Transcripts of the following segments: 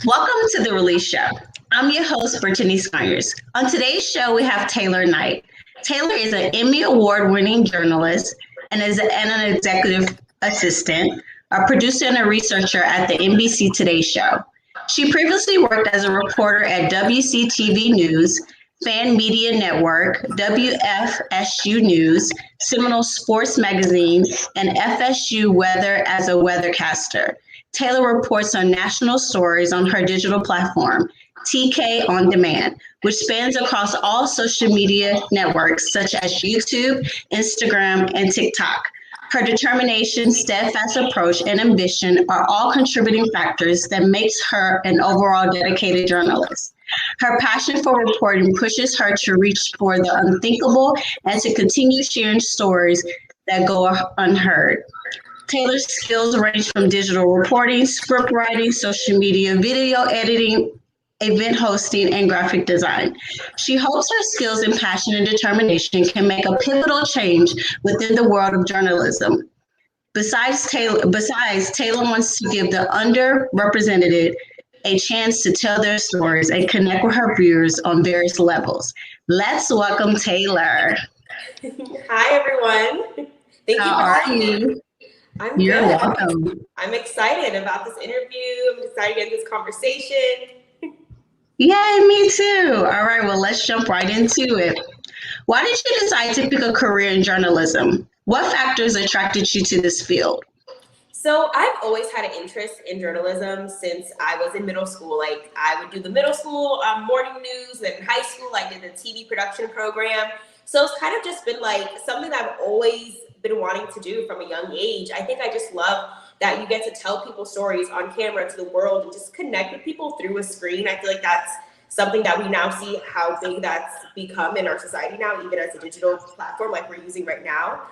Welcome to the Release Show. I'm your host, Brittany Skyers. On today's show, we have Taylor Knight. Taylor is an Emmy Award winning journalist and an executive assistant, a producer, and a researcher at the NBC Today Show. She previously worked as a reporter at WCTV News, Fan Media Network, WFSU News, Seminole Sports Magazine, and FSU Weather as a weathercaster. Taylor reports on national stories on her digital platform, TK On Demand, which spans across all social media networks such as YouTube, Instagram, and TikTok. Her determination, steadfast approach, and ambition are all contributing factors that makes her an overall dedicated journalist. Her passion for reporting pushes her to reach for the unthinkable and to continue sharing stories that go unheard. Taylor's skills range from digital reporting, script writing, social media, video editing, event hosting, and graphic design. She hopes her skills and passion and determination can make a pivotal change within the world of journalism. Taylor wants to give the underrepresented a chance to tell their stories and connect with her viewers on various levels. Let's welcome Taylor. Hi, everyone. Thank you for having me. You're welcome. I'm excited about this interview. I'm excited to get this conversation. Yeah, me too. All right, well, let's jump right into it. Why did you decide to pick a career in journalism? What factors attracted you to this field? So I've always had an interest in journalism since I was in middle school. Like I would do the middle school morning news. Then in high school, I did the TV production program. So it's kind of just been like something that I've always been wanting to do from a young age. I think I just love that you get to tell people stories on camera to the world and just connect with people through a screen. I feel like that's something that we now see how big that's become in our society now, even as a digital platform like we're using right now.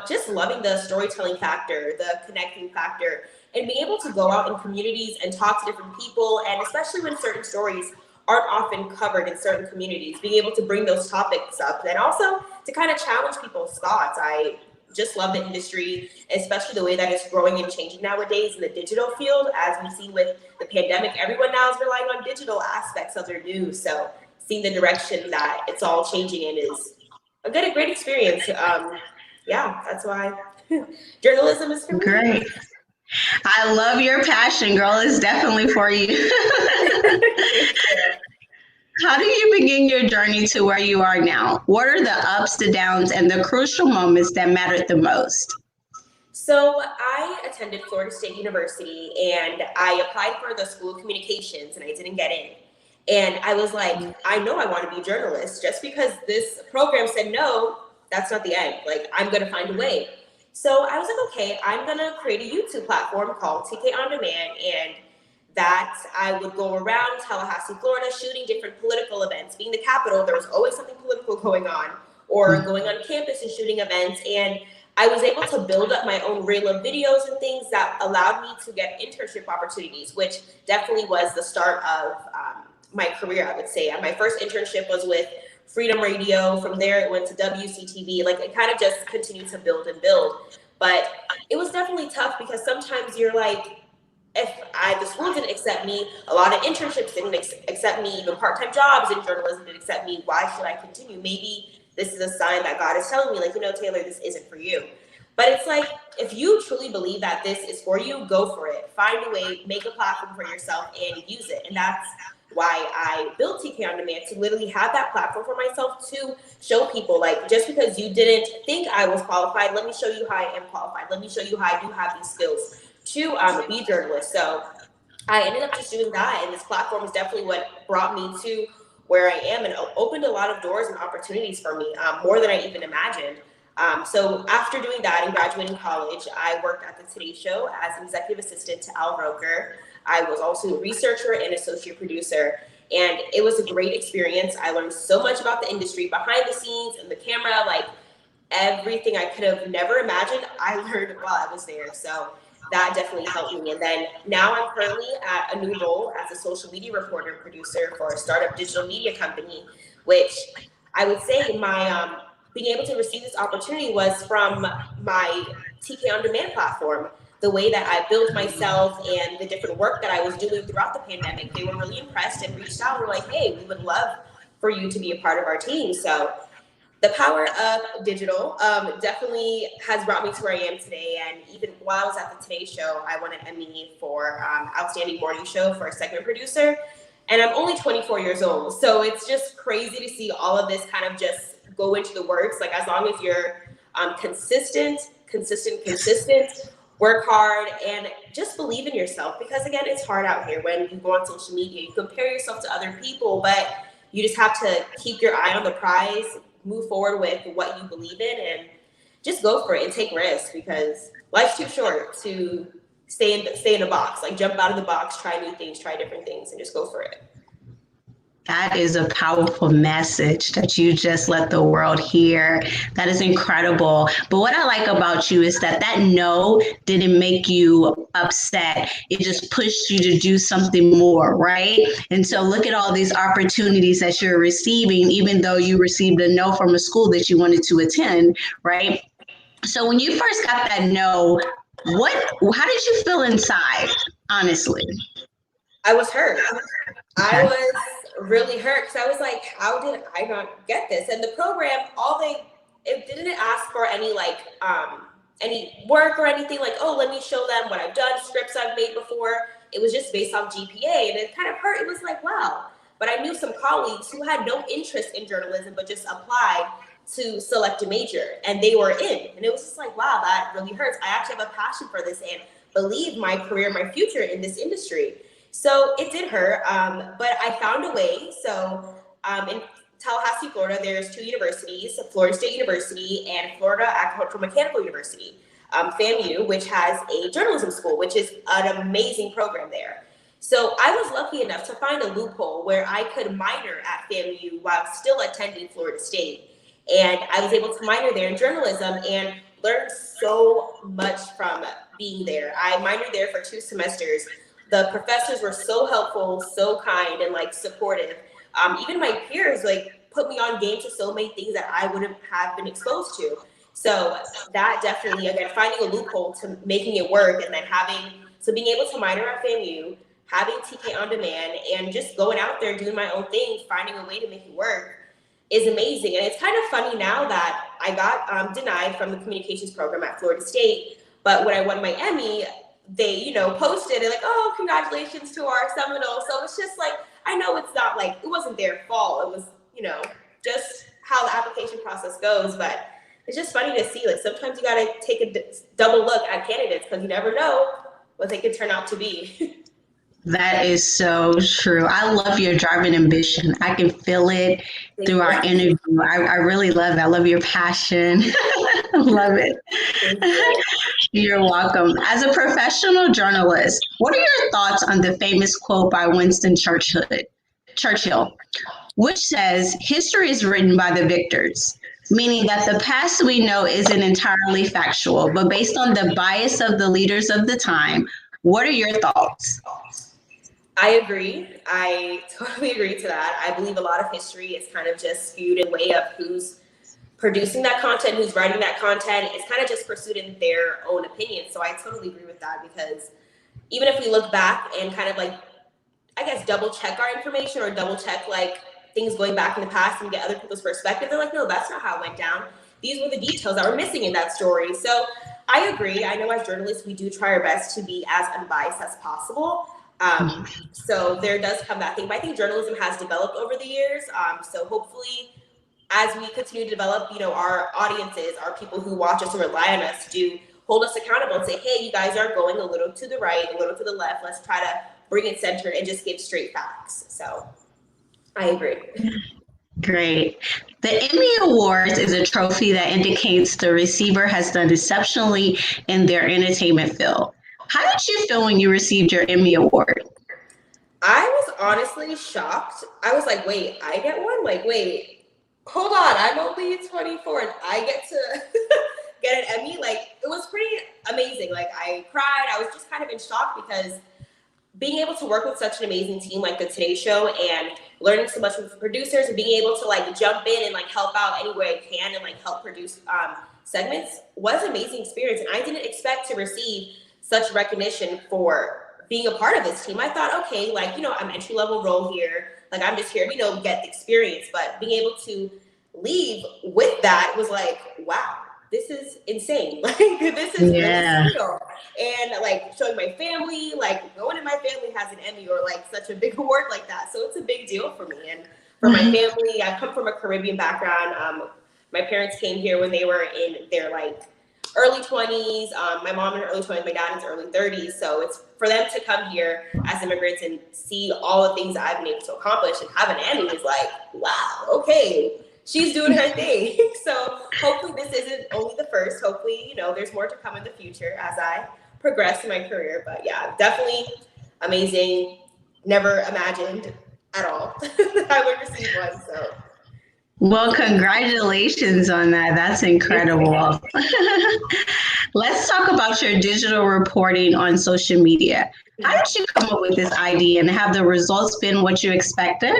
Just loving the storytelling factor, the connecting factor, and being able to go out in communities and talk to different people, and especially when certain stories aren't often covered in certain communities, being able to bring those topics up and also to kind of challenge people's thoughts. I just love the industry, especially the way that it's growing and changing nowadays in the digital field. As we've seen with the pandemic, everyone now is relying on digital aspects of their news. So seeing the direction that it's all changing in is a great experience. Yeah, that's why journalism is for me. Great. I love your passion, girl. It's definitely for you. How do you begin your journey to where you are now? What are the ups, the downs, and the crucial moments that mattered the most? So I attended Florida State University and I applied for the School of Communications and I didn't get in. And I was like, I know I want to be a journalist. Just because this program said no, that's not the end. Like, I'm going to find a way. So I was like, okay, I'm going to create a YouTube platform called TK On Demand, and that I would go around Tallahassee, Florida, shooting different political events. Being the capital, there was always something political going on, or going on campus and shooting events. And I was able to build up my own reel of videos and things that allowed me to get internship opportunities, which definitely was the start of my career, I would say. And my first internship was with Freedom Radio. From there, it went to WCTV. Like, it kind of just continued to build and build. But it was definitely tough because sometimes you're like, the school didn't accept me, a lot of internships didn't accept me, even part-time jobs in journalism didn't accept me. Why should I continue? Maybe this is a sign that God is telling me, like, Taylor, this isn't for you. But it's like, if you truly believe that this is for you, go for it. Find a way, make a platform for yourself and use it. And that's why I built TK On Demand, to literally have that platform for myself to show people, like, just because you didn't think I was qualified, let me show you how I am qualified. Let me show you how I do have these skills to be a journalist. So I ended up just doing that. And this platform is definitely what brought me to where I am and opened a lot of doors and opportunities for me, more than I even imagined. So after doing that and graduating college, I worked at the Today Show as an executive assistant to Al Roker. I was also a researcher and associate producer, and it was a great experience. I learned so much about the industry behind the scenes and the camera, like everything I could have never imagined, I learned while I was there. So that definitely helped me. And then now I'm currently at a new role as a social media reporter and producer for a startup digital media company, which I would say my being able to receive this opportunity was from my TK On Demand platform. the way that I built myself and the different work that I was doing throughout the pandemic, they were really impressed and reached out and were like, hey, we would love for you to be a part of our team. So the power of digital definitely has brought me to where I am today. And even while I was at the Today Show, I won an Emmy for Outstanding Morning Show for a segment producer. And I'm only 24 years old. So it's just crazy to see all of this kind of just go into the works. Like, as long as you're consistent, work hard, and just believe in yourself. Because again, it's hard out here when you go on social media, you compare yourself to other people, but you just have to keep your eye on the prize, move forward with what you believe in, and just go for it and take risks, because life's too short to stay in a box. Like, jump out of the box, try new things, try different things, and just go for it. That is a powerful message that you just let the world hear. That is incredible. But what I like about you is that no didn't make you upset. It just pushed you to do something more, right? And so look at all these opportunities that you're receiving, even though you received a no from a school that you wanted to attend, right? So when you first got that no, how did you feel inside, honestly? I was hurt. I was really hurt because I was like, how did I not get this? And the program, it didn't ask for any any work or anything like, oh, let me show them what I've done, scripts I've made before. It was just based off GPA, and it kind of hurt. It was like, wow. But I knew some colleagues who had no interest in journalism, but just applied to select a major, and they were in. And it was just like, wow, that really hurts. I actually have a passion for this and believe my career, my future in this industry. So it did hurt, but I found a way. So in Tallahassee, Florida, there's two universities, Florida State University and Florida Agricultural Mechanical University, FAMU, which has a journalism school, which is an amazing program there. So I was lucky enough to find a loophole where I could minor at FAMU while still attending Florida State. And I was able to minor there in journalism and learn so much from being there. I minored there for 2 semesters. The professors were so helpful, so kind, and supportive. Even my peers put me on game to so many things that I wouldn't have been exposed to. So that definitely, again, finding a loophole to making it work, and then being able to minor at FAMU, having TK on demand, and just going out there doing my own thing, finding a way to make it work is amazing. And it's kind of funny now that I got denied from the communications program at Florida State, but when I won my Emmy, they, posted it oh, congratulations to our Seminole. So it's just I know it's not it wasn't their fault. It was, just how the application process goes. But it's just funny to see, sometimes you got to take a double look at candidates, because you never know what they could turn out to be. That is so true. I love your drive and ambition. I can feel it through our interview. I really love it. I love your passion. I love it. You're welcome. As a professional journalist, what are your thoughts on the famous quote by Winston Churchill, which says, "History is written by the victors," meaning that the past we know isn't entirely factual, but based on the bias of the leaders of the time. What are your thoughts? I agree. I totally agree to that. I believe a lot of history is kind of just skewed in way of who's producing that content, who's writing that content. It's kind of just pursued in their own opinion. So I totally agree with that, because even if we look back and kind of double check our information, or double check things going back in the past and get other people's perspective, they're like, no, that's not how it went down. These were the details that were missing in that story. So I agree. I know as journalists, we do try our best to be as unbiased as possible. So there does come that thing, but I think journalism has developed over the years. So hopefully, as we continue to develop, our audiences, our people who watch us and rely on us, do hold us accountable and say, hey, you guys are going a little to the right, a little to the left. Let's try to bring it centered and just give straight facts. So I agree. Great. The Emmy Awards is a trophy that indicates the receiver has done exceptionally in their entertainment field. How did you feel when you received your Emmy Award? I was honestly shocked. I was like, wait, I get one? Wait, hold on. I'm only 24 and I get to get an Emmy? It was pretty amazing. I cried. I was just kind of in shock, because being able to work with such an amazing team like the Today Show, and learning so much with producers, and being able to jump in and help out any way I can, and help produce segments was an amazing experience. And I didn't expect to receive such recognition for being a part of this team. I thought, okay, like, you know, I'm entry level role here. Like, I'm just here, you know, get the experience. But being able to leave with that was like, wow, this is insane. Like, this is really surreal. And like showing my family, like no one in my family has an Emmy or like such a big award like that. So it's a big deal for me. And for my family, I come from a Caribbean background. My parents came here when they were in their like early 20s. My mom in her early 20s, my dad in his early 30s. So it's for them to come here as immigrants and see all the things that I've been able to accomplish and have an Emmy is like, wow, okay, she's doing her thing. So hopefully this isn't only the first. Hopefully, you know, there's more to come in the future as I progress in my career. But yeah, definitely amazing. Never imagined at all that I would receive one. So well, congratulations on that. That's incredible. Let's talk about your digital reporting on social media. How did you come up with this idea and have the results been what you expected?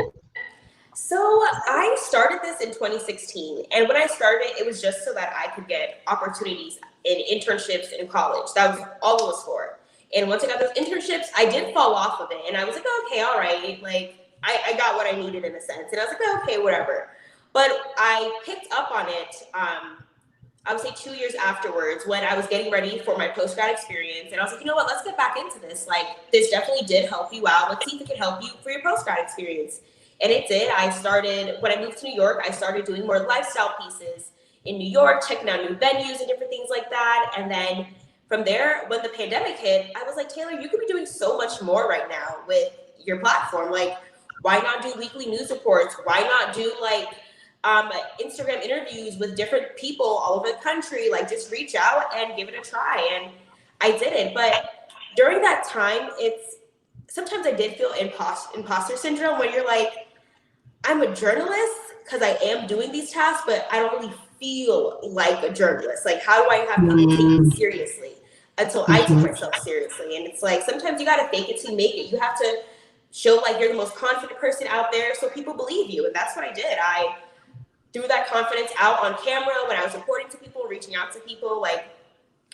So I started this in 2016. And when I started, it was just so that I could get opportunities in internships in college. That was all it was for. And once I got those internships, I did fall off of it. And I was like, oh, okay, all right. Like I got what I needed in a sense. And I was like, oh, okay, whatever. But I picked up on it, I would say 2 years afterwards when I was getting ready for my post-grad experience. And I was like, you know what, let's get back into this. Like, this definitely did help you out. Let's see if it can help you for your post-grad experience. And it did. I started, when I moved to New York, I started doing more lifestyle pieces in New York, checking out new venues and different things like that. And then from there, when the pandemic hit, I was like, Taylor, you could be doing so much more right now with your platform. Like, why not do weekly news reports? Why not do like Instagram interviews with different people all over the country? Like, just reach out and give it a try. And I did it. But during that time, sometimes I did feel imposter syndrome when you're like, I'm a journalist because I am doing these tasks, but I don't really feel like a journalist. Like, how do I have people take me seriously until I take myself seriously? And it's like, sometimes you got to fake it till you make it. You have to show like you're the most confident person out there so people believe you. And that's what I did. I threw that confidence out on camera when I was reporting to people, reaching out to people. Like,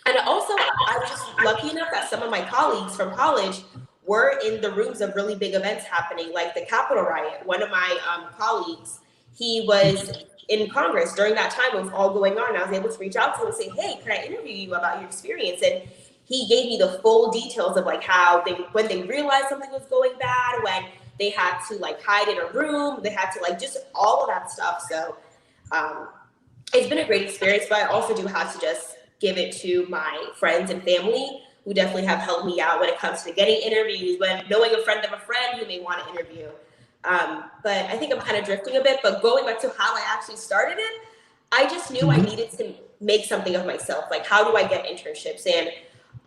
and also I was just lucky enough that some of my colleagues from college were in the rooms of really big events happening, like the Capitol riot. One of my colleagues, he was in Congress during that time. It was all going on. I was able to reach out to him and say, hey, can I interview you about your experience? And he gave me the full details of like how when they realized something was going bad, when they had to like hide in a room, they had to like just all of that stuff. So it's been a great experience, but I also do have to just give it to my friends and family who definitely have helped me out when it comes to getting interviews, when knowing a friend of a friend who may want to interview. But I think I'm kind of drifting a bit, but going back to how I actually started it, I just knew I needed to make something of myself. Like, how do I get internships? And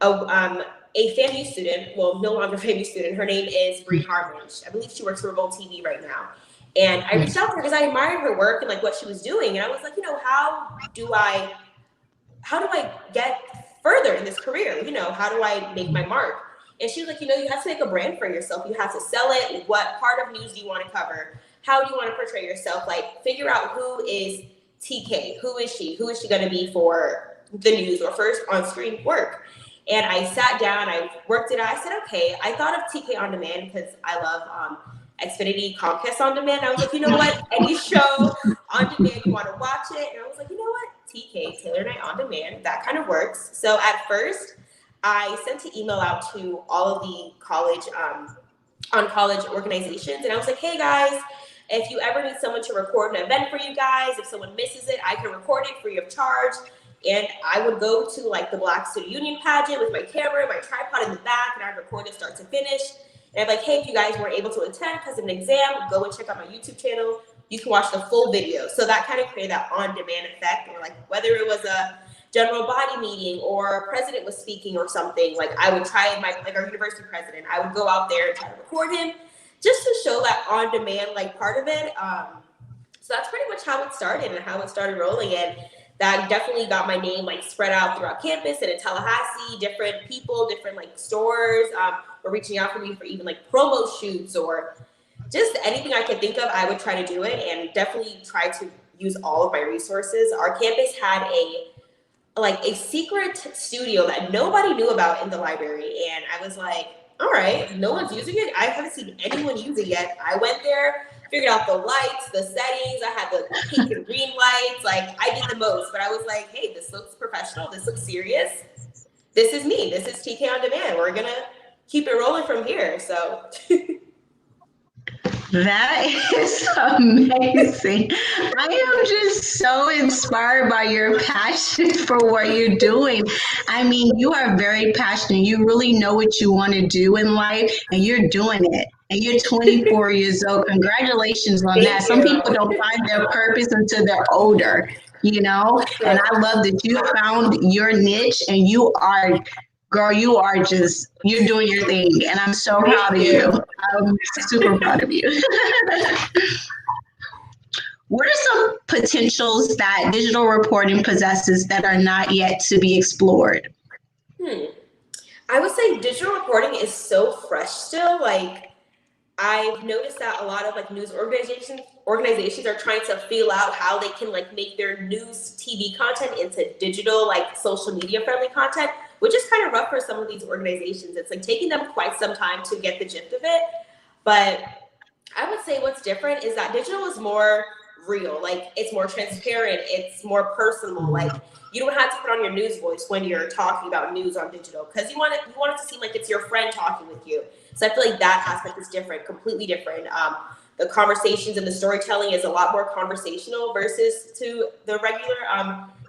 a FAMU student, well, no longer FAMU student, her name is Bree Harmon. I believe she works for Revolt TV right now. And I reached out to her because I admired her work and like what she was doing. And I was like, you know, how do I get further in this career? You know, how do I make my mark? And she was like, you know, you have to make a brand for yourself. You have to sell it. What part of news do you want to cover? How do you want to portray yourself? Like, figure out who is TK. Who is she? Who is she going to be for the news or first on-screen work? And I sat down, I worked it out. I said, okay, I thought of TK On Demand because I love Xfinity Comcast On Demand. I was like, you know what? Any show on demand, you want to watch it. And I was like, you know what? TK, Taylor Knight On Demand, that kind of works. So at first, I sent an email out to all of the college organizations. And I was like, hey guys, if you ever need someone to record an event for you guys, if someone misses it, I can record it free of charge. And I would go to like the Black Student Union pageant with my camera, my tripod in the back, and I'd record it start to finish. And I'm like, hey, if you guys weren't able to attend because of an exam, go and check out my YouTube channel. You can watch the full video. So that kind of created that on-demand effect, or like whether it was a general body meeting or a president was speaking or something, like I would try like our university president, I would go out there and try to record him just to show that on-demand like part of it. So that's pretty much how it started and how it started rolling. And that definitely got my name like spread out throughout campus and in Tallahassee. Different people, different like stores were reaching out for me for even like promo shoots or just anything I could think of. I would try to do it and definitely try to use all of my resources. Our campus had a like a secret studio that nobody knew about in the library. And I was like, all right, no one's using it. I haven't seen anyone use it yet. I went there, figured out the lights, the settings. I had the pink and green lights. Like, I did the most, but I was like, hey, this looks professional. This looks serious. This is me. This is TK On Demand. We're going to keep it rolling from here. So that is amazing. I am just so inspired by your passion for what you're doing. I mean, you are very passionate. You really know what you want to do in life, and you're doing it. And you're 24 years old. Congratulations on that. Some people don't find their purpose until they're older, you know? And I love that you found your niche and you are, girl, you are just, you're doing your thing. And I'm so proud of you. I'm super proud of you. What are some potentials that digital reporting possesses that are not yet to be explored? I would say digital reporting is so fresh still. Like, I've noticed that a lot of like news organizations are trying to feel out how they can like make their news TV content into digital, like social media friendly content, which is kind of rough for some of these organizations. It's like taking them quite some time to get the gist of it. But I would say what's different is that digital is more real. Like, it's more transparent. It's more personal. Like, you don't have to put on your news voice when you're talking about news on digital, because you want it to seem like it's your friend talking with you. So I feel like that aspect is different, completely different. The conversations and the storytelling is a lot more conversational versus to the regular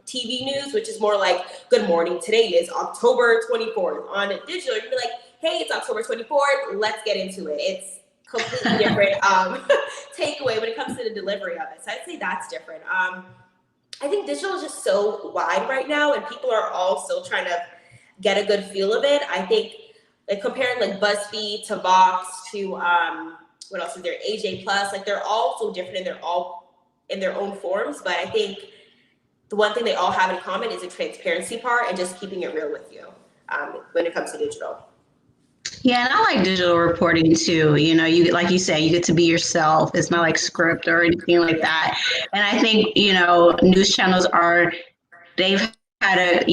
TV news, which is more like, good morning, today is October 24th. On digital, you'd be like, hey, it's October 24th, let's get into it. It's completely different takeaway when it comes to the delivery of it. So I'd say that's different. I think digital is just so wide right now, and people are all still trying to get a good feel of it. I think like comparing like BuzzFeed to Vox to what else is there, AJ Plus, like they're all so different and they're all in their own forms. But I think the one thing they all have in common is the transparency part and just keeping it real with you when it comes to digital. Yeah, and I like digital reporting too. You know, you like you say, you get to be yourself. It's not like script or anything like that. And I think, you know, news channels they've had a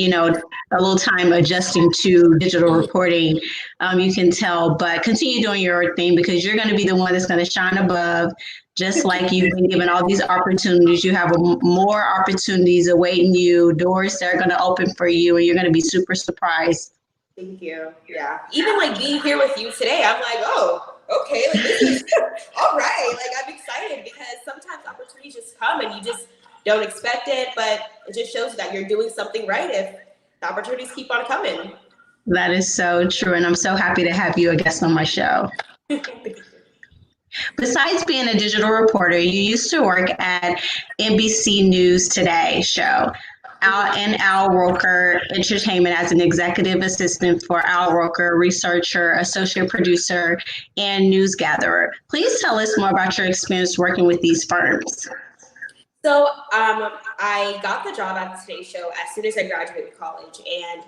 little time adjusting to digital reporting. You can tell, but continue doing your thing because you're going to be the one that's going to shine above. Just like you've been given all these opportunities, you have more opportunities awaiting you, doors that are going to open for you, and you're going to be super surprised. Thank you. Yeah. Even like being here with you today, I'm like, oh, okay, like this is all right. Like, I'm excited because sometimes opportunities just come and you just don't expect it, but it just shows that you're doing something right if the opportunities keep on coming. That is so true. And I'm so happy to have you a guest on my show. Besides being a digital reporter, you used to work at NBC News Today show. Al Roker Entertainment as an executive assistant for Al Roker, researcher, associate producer, and news gatherer. Please tell us more about your experience working with these firms. So I got the job at the Today Show as soon as I graduated college, and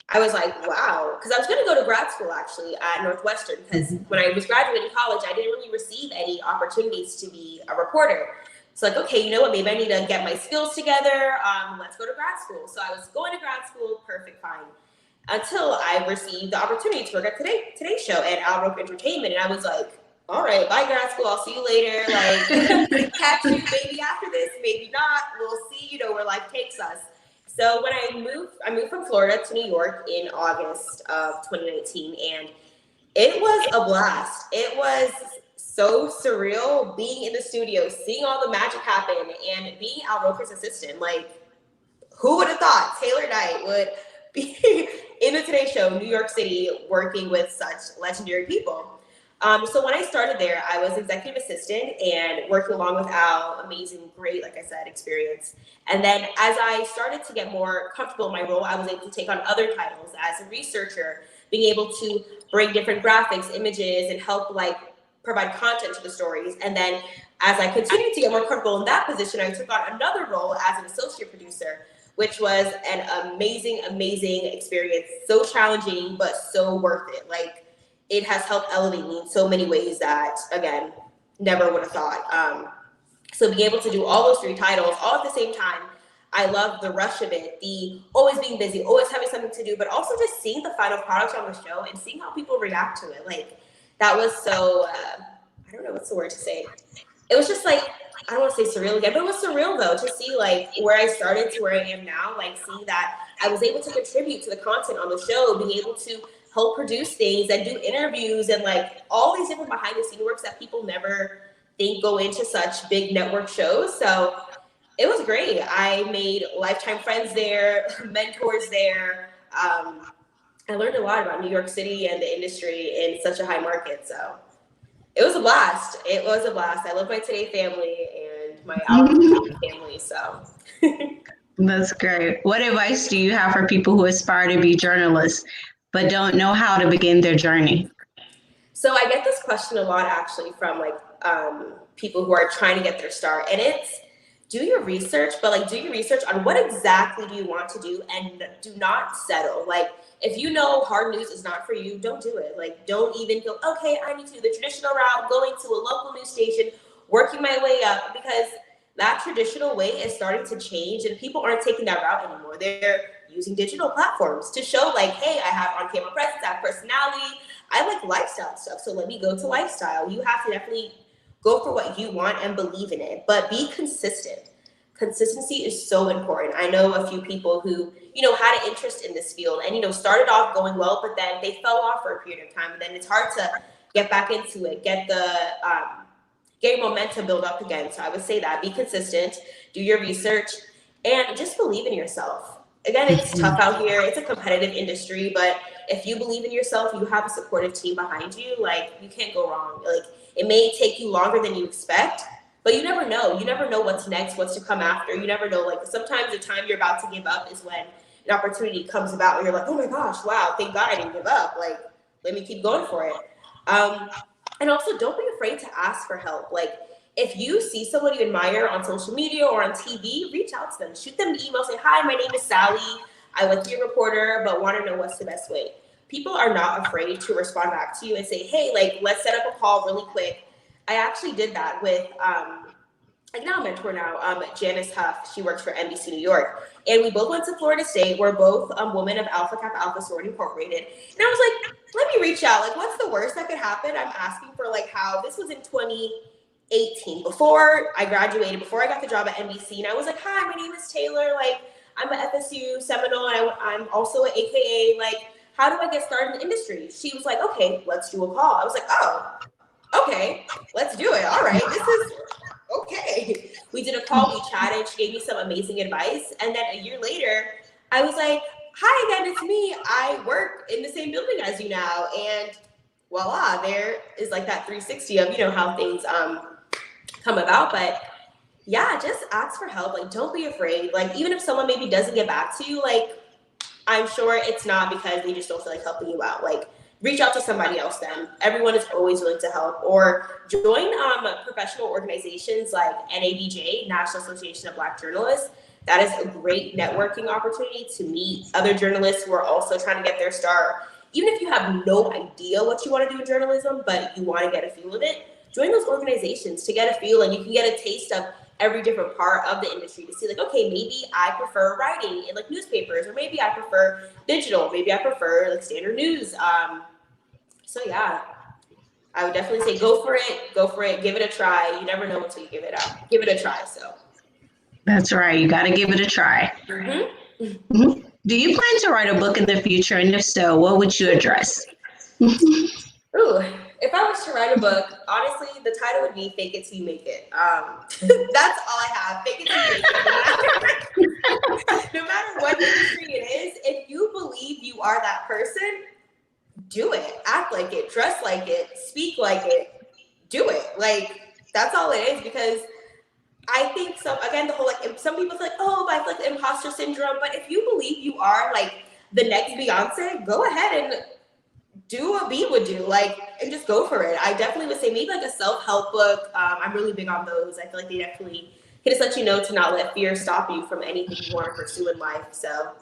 I was like, wow, because I was going to go to grad school actually at Northwestern, because when I was graduating college, I didn't really receive any opportunities to be a reporter. So like, okay, you know what, maybe I need to get my skills together. Let's go to grad school. So I was going to grad school, perfect, fine. Until I received the opportunity to work at Today Show at Al Roker Entertainment. And I was like, all right, bye grad school, I'll see you later. Like, catch you maybe after this, maybe not. We'll see, you know, where life takes us. So when I moved from Florida to New York in August of 2019, and it was a blast. It was so surreal being in the studio, seeing all the magic happen, and being Al Roker's assistant. Like, who would have thought Taylor Knight would be in the Today Show, New York City, working with such legendary people? So when I started there, I was executive assistant and working along with Al. Amazing, great, like I said, experience. And then as I started to get more comfortable in my role, I was able to take on other titles as a researcher, being able to bring different graphics, images, and help like provide content to the stories. And then as I continued to get more comfortable in that position, I took on another role as an associate producer, which was an amazing, amazing experience. So challenging, but so worth it. Like, it has helped elevate me in so many ways that, again, never would have thought. So being able to do all those three titles all at the same time, I love the rush of it, the always being busy, always having something to do, but also just seeing the final product on the show and seeing how people react to it. Like, that was so, I don't know what's the word to say. It was just like, I don't want to say surreal again, but it was surreal though, to see like where I started to where I am now, like seeing that I was able to contribute to the content on the show, being able to help produce things and do interviews and like all these different behind the scenes works that people never think go into such big network shows. So it was great. I made lifetime friends there, mentors there. I learned a lot about New York City and the industry in such a high market. So it was a blast. It was a blast. I love my Today family and my Outreach family. So That's great. What advice do you have for people who aspire to be journalists but don't know how to begin their journey? So I get this question a lot actually from like people who are trying to get their start, and it's do your research, but like do your research on what exactly do you want to do and do not settle. Like if you know hard news is not for you, don't do it. Like don't even go, okay, I need to do the traditional route, going to a local news station, working my way up, because that traditional way is starting to change and people aren't taking that route anymore. They're using digital platforms to show like, hey, I have on-camera presence, I have personality, I like lifestyle stuff, so let me go to lifestyle. You have to definitely go for what you want and believe in it, but be consistent. Consistency is so important. I know a few people who, had an interest in this field and, started off going well, but then they fell off for a period of time. And then it's hard to get back into it, get your momentum build up again. So I would say that be consistent, do your research, and just believe in yourself. Again, it's tough out here. It's a competitive industry, but if you believe in yourself, you have a supportive team behind you, like you can't go wrong. Like it may take you longer than you expect, but you never know. You never know what's next, what's to come after. You never know. Like sometimes the time you're about to give up is when an opportunity comes about and you're like, oh my gosh, wow, thank God I didn't give up. Like, let me keep going for it. And also don't be afraid to ask for help. Like if you see someone you admire on social media or on TV, reach out to them, shoot them an email, say, hi, my name is Sally. I was your reporter, but want to know what's the best way. People are not afraid to respond back to you and say, hey, like, let's set up a call really quick. I actually did that with, now a mentor now, Janice Huff. She works for NBC New York. And we both went to Florida State. We're both women of Alpha Kappa Alpha Sorority Incorporated. And I was like, let me reach out. Like, what's the worst that could happen? I'm asking for like how, this was in 2018, before I graduated, before I got the job at NBC. And I was like, hi, my name is Taylor. Like, I'm an FSU Seminole, and I'm also an AKA. Like, how do I get started in the industry? She was like, okay, let's do a call. I was like, oh, okay, let's do it. All right, this is okay. We did a call, we chatted, she gave me some amazing advice. And then a year later, I was like, hi again, it's me. I work in the same building as you now. And voila, there is like that 360 of, how things come about. But yeah, just ask for help. Like, don't be afraid. Like, even if someone maybe doesn't get back to you, like, I'm sure it's not because they just don't feel like helping you out. Like, reach out to somebody else then. Everyone is always willing to help. Or join professional organizations like NABJ, National Association of Black Journalists. That is a great networking opportunity to meet other journalists who are also trying to get their start. Even if you have no idea what you want to do in journalism, but you want to get a feel of it, join those organizations to get a feel, and you can get a taste of every different part of the industry to see like, okay, maybe I prefer writing in like newspapers, or maybe I prefer digital, maybe I prefer like standard news. So yeah, I would definitely say go for it, give it a try. You never know until you give it out. Give it a try, so. That's right, you gotta give it a try. Mm-hmm. Mm-hmm. Do you plan to write a book in the future, and if so, what would you address? Ooh, if I was to write a book, honestly, the title would be Fake It Till You Make It. That's all I have, fake it till you make it. No matter what industry it is, if you believe you are that person, do it, act like it, dress like it, speak like it, do it. Like, that's all it is, because I think the whole, like, some people say like, oh, but I feel like the imposter syndrome, but if you believe you are like the next Beyonce, go ahead and do what B would do, like, and just go for it. I definitely would say maybe like a self-help book. I'm really big on those. I feel like they definitely can just let you know to not let fear stop you from anything you want to pursue in life. So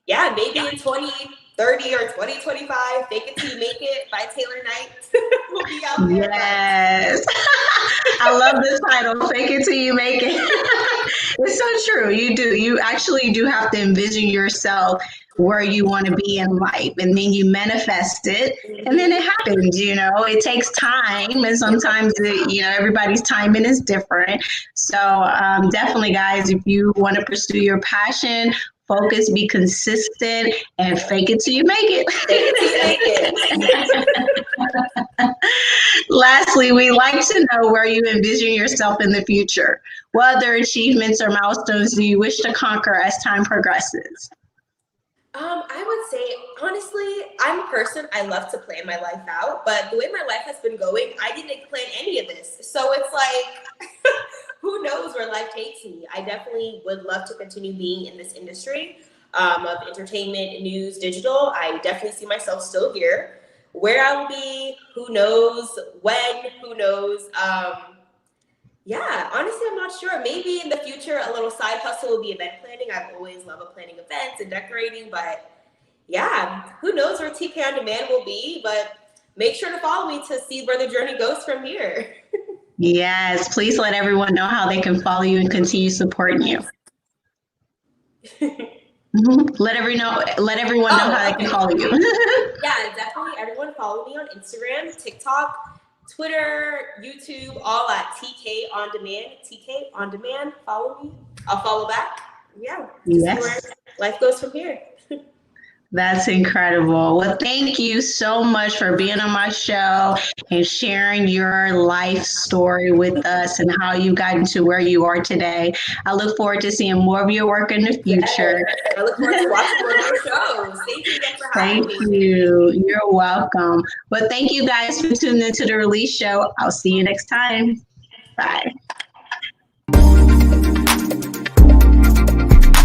yeah, maybe in 2030 or 2025, Fake It Till You Make It by Taylor Knight will be out there. Yes. I love this title, Fake It Till You Make It. It's so true. You do. You actually do have to envision yourself where you want to be in life, and then you manifest it, and then it happens. It takes time, and sometimes everybody's timing is different. So definitely, guys, if you want to pursue your passion, focus, be consistent, and fake it till you make it. Lastly, we like to know where you envision yourself in the future. What other achievements or milestones do you wish to conquer as time progresses? I would say, honestly, I'm a person, I love to plan my life out, but the way my life has been going, I didn't plan any of this. So it's like, who knows where life takes me? I definitely would love to continue being in this industry of entertainment, news, digital. I definitely see myself still here. Where I will be, who knows? When, who knows? Yeah, honestly, I'm not sure. Maybe in the future, a little side hustle will be event planning. I've always loved planning events and decorating, but yeah, who knows where TK On Demand will be, but make sure to follow me to see where the journey goes from here. Yes, please let everyone know how they can follow you and continue supporting you. Let everyone know how they can follow you. Yeah, definitely. Everyone follow me on Instagram, TikTok, Twitter, YouTube, all at TK On Demand. TK On Demand. Follow me. I'll follow back. Yeah. Yes. Where life goes from here. That's incredible. Well, thank you so much for being on my show and sharing your life story with us and how you got into where you are today. I look forward to seeing more of your work in the future. Yes. I look forward to watching more of your shows. Thank you again for having me. Thank you. You're welcome. Well, thank you guys for tuning into the Release Show. I'll see you next time. Bye.